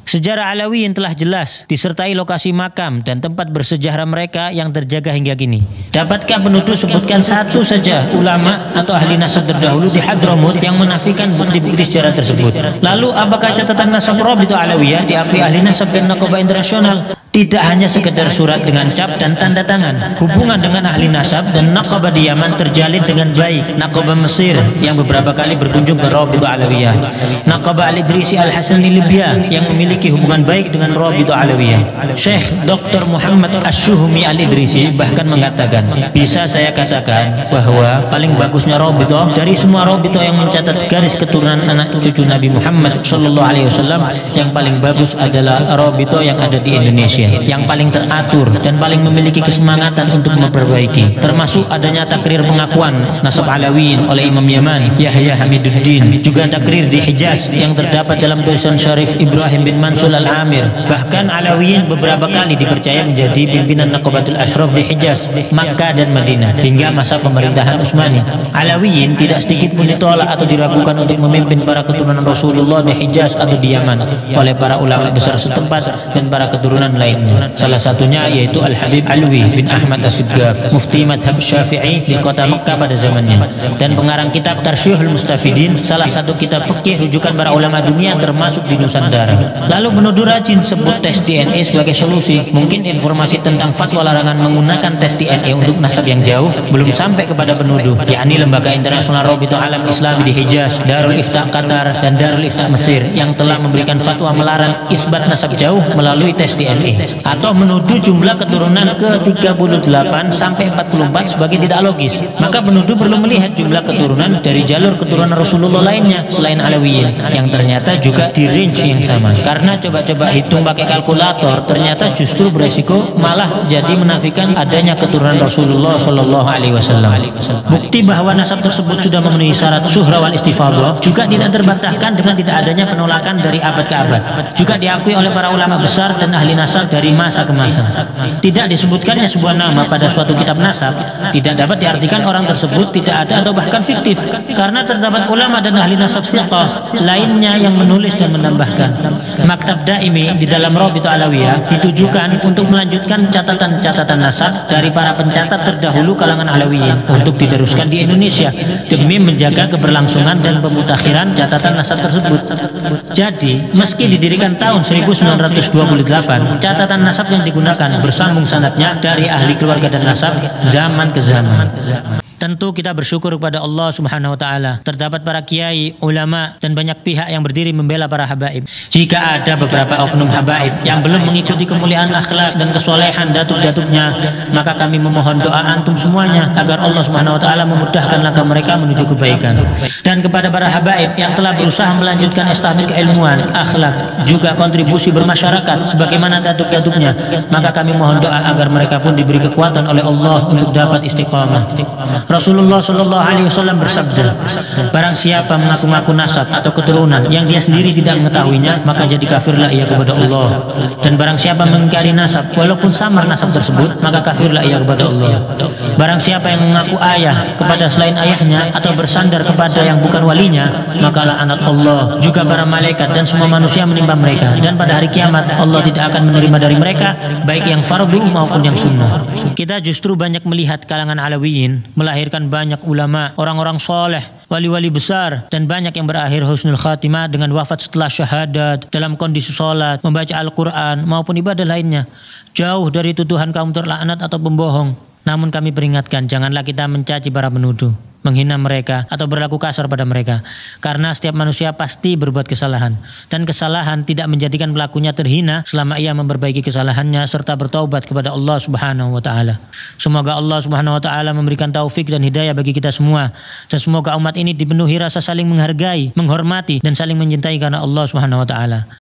Sejarah Alawiyin telah jelas, disertai lokasi makam dan tempat bersejarah mereka yang terjaga hingga kini. Dapatkah penutur sebutkan satu saja ulama atau ahli nasab terdahulu di Hadramut yang menafikan bukti-bukti sejarah tersebut? Lalu apakah catatan nasab Rabithah Alawiyah diakui ahli nasab dan Naqabah internasional? Tidak hanya sekedar surat dengan cap dan tanda tangan. Hubungan dengan ahli nasab dan Naqabah di Yaman terjalin dengan baik. Naqabah Mesir yang beberapa kali berkunjung ke Rabithah Alawiyah, Naqabah Al-Idrisi Al-Hasan di Libya yang memiliki hubungan baik dengan Rabithah Alawiyah. Syekh Dr. Muhammad Asy-Syuhmi Al-Idrisi bahkan mengatakan, bisa saya katakan bahwa paling bagusnya Rabithah dari semua Rabithah yang mencatat garis keturunan anak cucu Nabi Muhammad SAW, yang paling bagus adalah Rabithah yang ada di Indonesia, yang paling teratur dan paling memiliki kesemangatan untuk memperbaiki, termasuk adanya takrir pengakuan nasab Alawiyin oleh Imam Yaman Yahya Hamiduddin, juga takrir di Hijaz yang terdapat dalam tulisan Syarif Ibrahim bin Mansur Al-Amir. Bahkan Alawiyin beberapa kali dipercaya menjadi pimpinan Naqabatul Ashraf di Hijaz, Makkah dan Madinah hingga masa pemerintahan Utsmani. Alawiyin tidak sedikit pun ditolak atau diragukan untuk memimpin para keturunan Rasulullah di Hijaz atau di Yaman oleh para ulama besar setempat dan para keturunan lainnya. Salah satunya yaitu Al-Habib Alwi bin Ahmad As-Siggaf, mufti madhab Syafi'i di kota Mekkah pada zamannya, dan pengarang kitab Tarsyihul Mustafidin, salah satu kitab fikih rujukan para ulama dunia termasuk di Nusantara. Lalu penuduh rajin sebut tes DNA sebagai solusi. Mungkin informasi tentang fatwa larangan menggunakan tes DNA untuk nasab yang jauh belum sampai kepada penuduh, yakni Lembaga Internasional Rabithah Alam Islami di Hijaz, Darul Ifta Qatar, dan Darul Ifta Mesir yang telah memberikan fatwa melarang isbat nasab jauh melalui tes DNA, atau menuduh jumlah keturunan ke-38 sampai 44 sebagai tidak logis. Maka penuduh perlu melihat jumlah keturunan dari jalur keturunan Rasulullah lainnya selain Alawiyin yang ternyata juga di range yang sama. Karena coba-coba hitung pakai kalkulator, ternyata justru beresiko malah jadi menafikan adanya keturunan Rasulullah SAW. Bukti bahwa nasab tersebut sudah memenuhi syarat syuhrah wal istifadhah juga tidak terbantahkan dengan tidak adanya penolakan dari abad ke abad. Juga diakui oleh para ulama besar dan ahli nasab dari masa ke masa. Tidak disebutkannya sebuah nama pada suatu kitab nasab tidak dapat diartikan orang tersebut tidak ada atau bahkan fiktif, karena terdapat ulama dan ahli nasab thiqah lainnya yang menulis dan menambahkan. Maktab Daimi di dalam Rabithah Alawiyah ditujukan untuk melanjutkan catatan-catatan nasab dari para pencatat terdahulu kalangan Alawiyin untuk diteruskan di Indonesia demi menjaga keberlangsungan dan pemutakhiran catatan nasab tersebut. Jadi, meski didirikan tahun 1928, catatan nasab yang digunakan bersambung sanadnya dari ahli keluarga dan nasab zaman ke zaman. Tentu kita bersyukur kepada Allah Subhanahu wa taala. Terdapat para kiai, ulama dan banyak pihak yang berdiri membela para habaib. Jika ada beberapa oknum habaib yang belum mengikuti kemuliaan akhlak dan kesolehan datuk-datuknya, maka kami memohon doa antum semuanya agar Allah Subhanahu wa taala memudahkan langkah mereka menuju kebaikan. Dan kepada para habaib yang telah berusaha melanjutkan estafet keilmuan, akhlak, juga kontribusi bermasyarakat sebagaimana datuk-datuknya, maka kami mohon doa agar mereka pun diberi kekuatan oleh Allah untuk dapat istiqamah. Rasulullah Shallallahu Alaihi Wasallam bersabda, barang siapa mengaku-ngaku nasab atau keturunan yang dia sendiri tidak mengetahuinya, maka jadi kafirlah ia kepada Allah. Dan barang siapa mengingkari nasab walaupun samar nasab tersebut, maka kafirlah ia kepada Allah. Barang siapa yang mengaku ayah kepada selain ayahnya atau bersandar kepada yang bukan walinya, maka laknat Allah juga para malaikat dan semua manusia menimpa mereka, dan pada hari kiamat Allah tidak akan menerima dari mereka baik yang fardu maupun yang sunnah. Kita justru banyak melihat kalangan Alawiyin melahirkan banyak ulama, orang-orang soleh, wali-wali besar, dan banyak yang berakhir husnul khatimah dengan wafat setelah syahadat dalam kondisi sholat, membaca Al-Quran maupun ibadah lainnya, jauh dari tuduhan kaum terlaknat atau pembohong. Namun kami peringatkan, janganlah kita mencaci para penuduh, menghina mereka atau berlaku kasar pada mereka, karena setiap manusia pasti berbuat kesalahan, dan kesalahan tidak menjadikan pelakunya terhina selama ia memperbaiki kesalahannya serta bertaubat kepada Allah Subhanahu wa taala. Semoga Allah Subhanahu wa taala memberikan taufik dan hidayah bagi kita semua, dan semoga umat ini dipenuhi rasa saling menghargai, menghormati dan saling mencintai karena Allah Subhanahu wa taala.